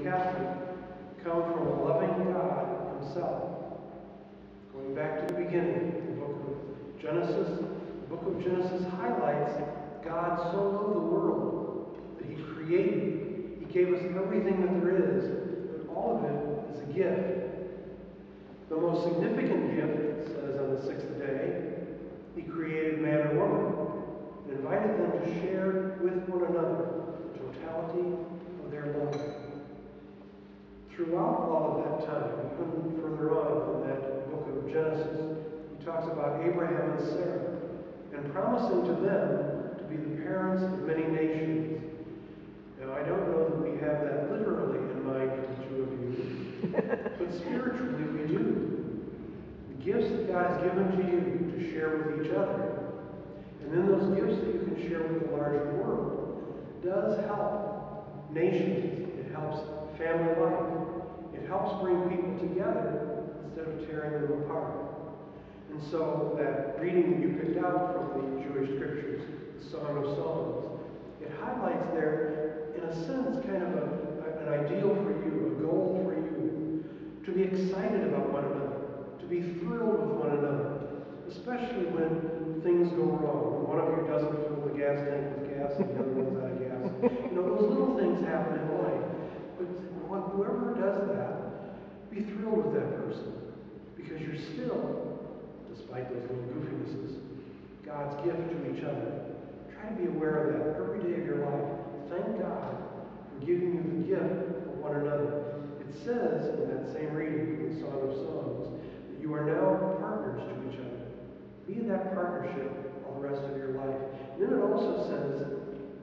a Catholic, come from a loving God himself. Going back to the beginning, the book of Genesis, the book of Genesis highlights God so loved the world that he created. He gave us everything that there is, but all of it is a gift. The most significant gift, it says on the sixth day, he created man and woman and invited them to share with one another the totality of their love. Throughout all of that time, even further on in that book of Genesis, he talks about Abraham and Sarah and promising to them to be the parents of many nations. Now, I don't know that we have that literally in mind for the two of you, but spiritually we do. The gifts that God has given to you to share with each other, and then those gifts that you can share with the larger world, does help nations. It helps family life. It helps bring people together instead of tearing them apart. And so that reading that you picked out from the Jewish scriptures, the Song of Songs, it highlights there, in a sense, kind of an ideal for you, a goal for you, to be excited about one another, to be thrilled with one another, especially when things go wrong, when one of you doesn't fill the gas tank with gas and the other one's out of gas. Those little things happen in life. But whoever does that, be thrilled with that person, because you're still, despite those little goofinesses, God's gift to each other. Try to be aware of that every day of your life. Thank God for giving you the gift of one another. It says in that same reading from the Song of Songs that you are now partners to each other. Be in that partnership all the rest of your life. And then it also says,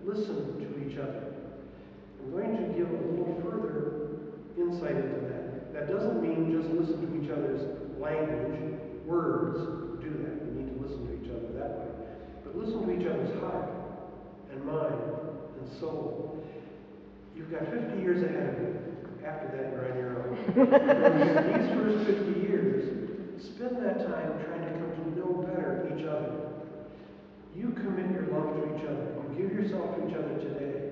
listen to each other. I'm going to give a little further insight into that. That doesn't mean just listen to each other's language, words. Do that. We need to listen to each other that way. But listen to each other's heart and mind and soul. You've got 50 years ahead of you. After that, you're on your own. These first 50 years, spend that time trying to come to know better each other. You commit your love to each other. You give yourself to each other today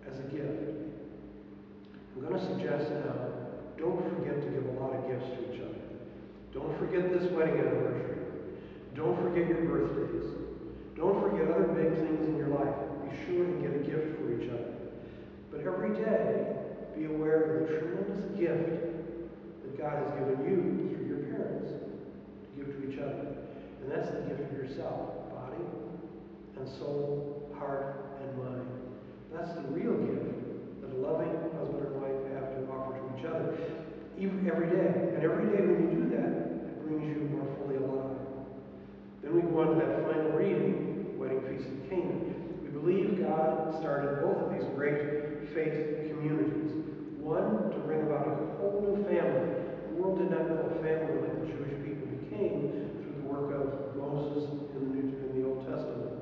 as a gift. I'm going to suggest now, don't forget to give a lot of gifts to each other. Don't forget this wedding anniversary. Don't forget your birthdays. Don't forget other big things in your life. Be sure to get a gift for each other. But every day, be aware of the tremendous gift that God has given you through your parents to give to each other. And that's the gift of yourself, body and soul, heart and mind. That's the real gift that a loving husband and wife have to offer to each other, even every day. And every day when you do that, it brings you more fully alive. Then we go on to that final reading, Wedding Feast of Canaan. We believe God started both of these great faith communities. One, to bring about a whole new family. The world did not know a family like the Jewish people became through the work of Moses in the Old Testament.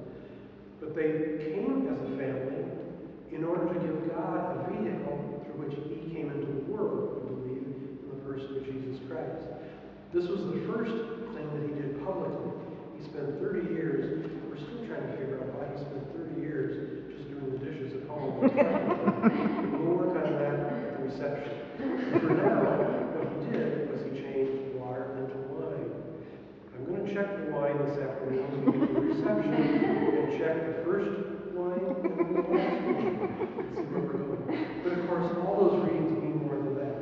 But they came as a family in order to give God a vehicle through which he came into the world, we believe, in the person of Jesus Christ. This was the first thing that he did publicly. He spent 30 years, we're still trying to figure out why he spent 30 years just doing the dishes at home. We'll work on that at the reception. For now, what he did was he changed water into wine. I'm going to check the wine this afternoon when we get to the reception and check the first wine and the last wine. Let's see where we're going. But of course, all those readings mean more than that.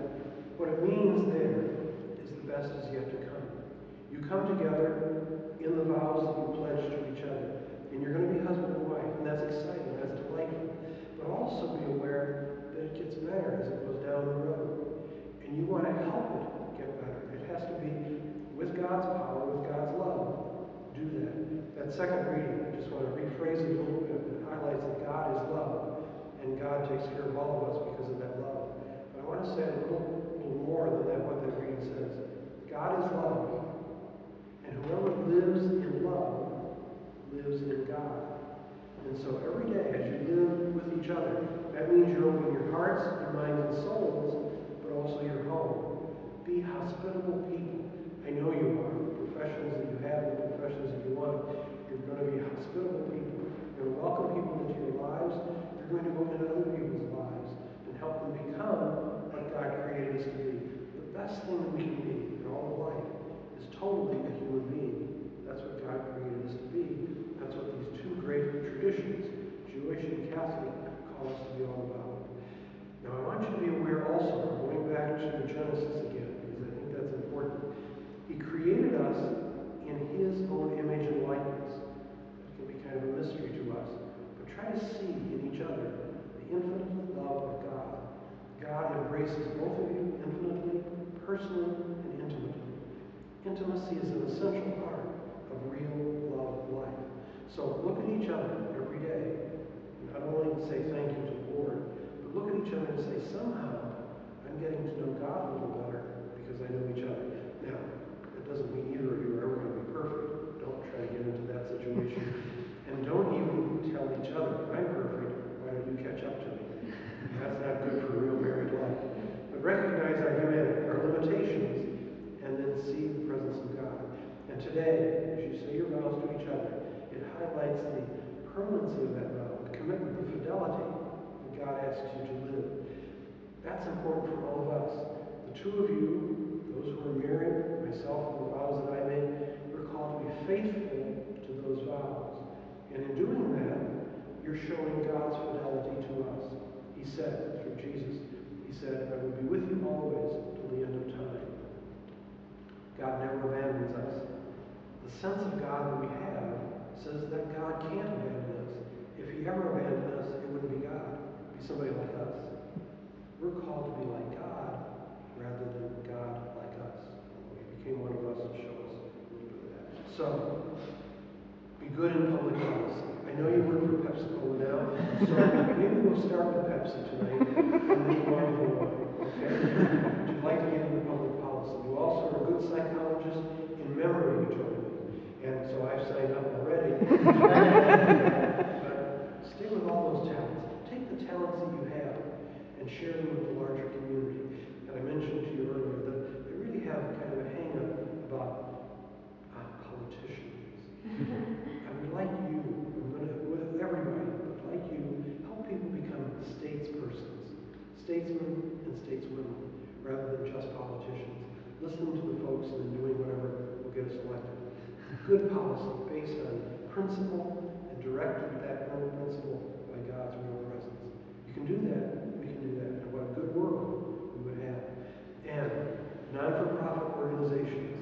What it means there is the best is yet to come. You come together in the vows that you pledge to each other, and you're going to be husband and wife, and that's exciting, that's delightful. But also be aware that it gets better as it goes down the road, and you want to help it get better. It has to be with God's power, with God's love. Do that. That second reading, I just want to rephrase it a little bit. It highlights that God is love, and God takes care of all of us because of that love. But I want to say a little more than that, what that reading says. God is love. And whoever lives in love lives in God. And so every day as you live with each other, that means you're opening your hearts, your minds, and souls, but also your home. Be hospitable people. I know you are. The professions that you have, the professions that you want, you're going to be hospitable people. You're going to welcome people into your lives. You're going to go into other people's lives and help them become God embraces both of you infinitely, personally, and intimately. Intimacy is an essential part of real love life. So look at each other every day. Not only say thank you to the Lord, but look at each other and say, somehow I'm getting to know God a little better because I know each other. Now, it doesn't mean either of you are ever going to be perfect. Don't try to get into that situation. And don't even tell each other, I'm perfect, why don't you catch up to me? That's not good for real married life. But recognize our humanity, our limitations, and then see the presence of God. And today, as you say your vows to each other, it highlights the permanency of that vow, the commitment, the fidelity that God asks you to live. That's important for all of us. The two of you, those who are married, myself, and the vows that I made, we're called to be faithful to those vows. And in doing that, you're showing God's fidelity to us. He said, through Jesus, he said, I will be with you always till the end of time. God never abandons us. The sense of God that we have says that God can't abandon us. If he ever abandoned us, it wouldn't be God. It would be somebody like us. We're called to be like God rather than God like us. He became one of us to show us a little bit of that. So, be good in public policy. I know you work for PepsiCo now, so maybe we'll start with Pepsi tonight and then go on to the wine, okay? But you'd like to get into public policy. You also are a good psychologist in memory, you told me. And so I've signed up already. But stay with all those talents. Take the talents that you have and share them with the larger community. And I mentioned to you earlier that they really have kind of a hang-up about politicians. I would like you, I'm going to, with everybody, but like you, help people become statespersons, statesmen and stateswomen, rather than just politicians. Listening to the folks and then doing whatever will get us elected. Good policy based on principle and directed to that principle by God's real presence. You can do that, we can do that, and what a good world we would have. And non-for-profit organizations,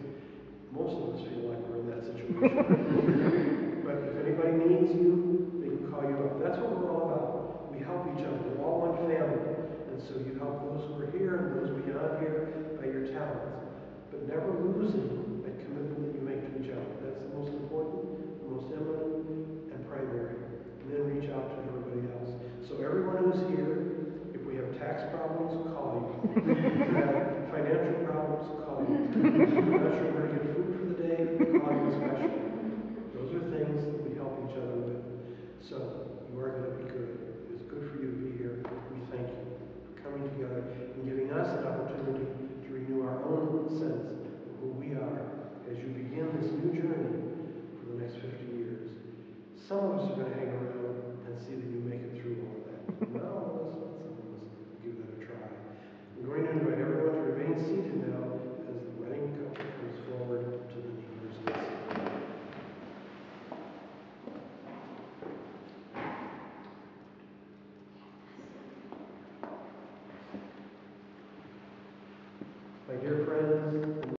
most of us feel like we're in that situation. But if anybody needs you, they can call you up. That's what we're all about. We help each other. We're all one family. And so you help those who are here and those beyond here by your talents. But never losing that commitment that you make to each other. That's the most important, the most eminent, and primary. And then reach out to everybody else. So everyone who's here, if we have tax problems, call you. If we have financial problems, call you. If we're not sure where to get food for the day, call you especially. Those are things that we help each other with. So you are going to be good. It's good for you to be here. We thank you for coming together and giving us an opportunity to renew our own sense of who we are as you begin this new journey for the next 50 years. Some of us are going to hang around and see that you make it through all of that. Not all of us, but some of us will give that a try. I'm going to invite everyone to remain seated now as the wedding couple comes forward to the kneelers and sit. My dear friends,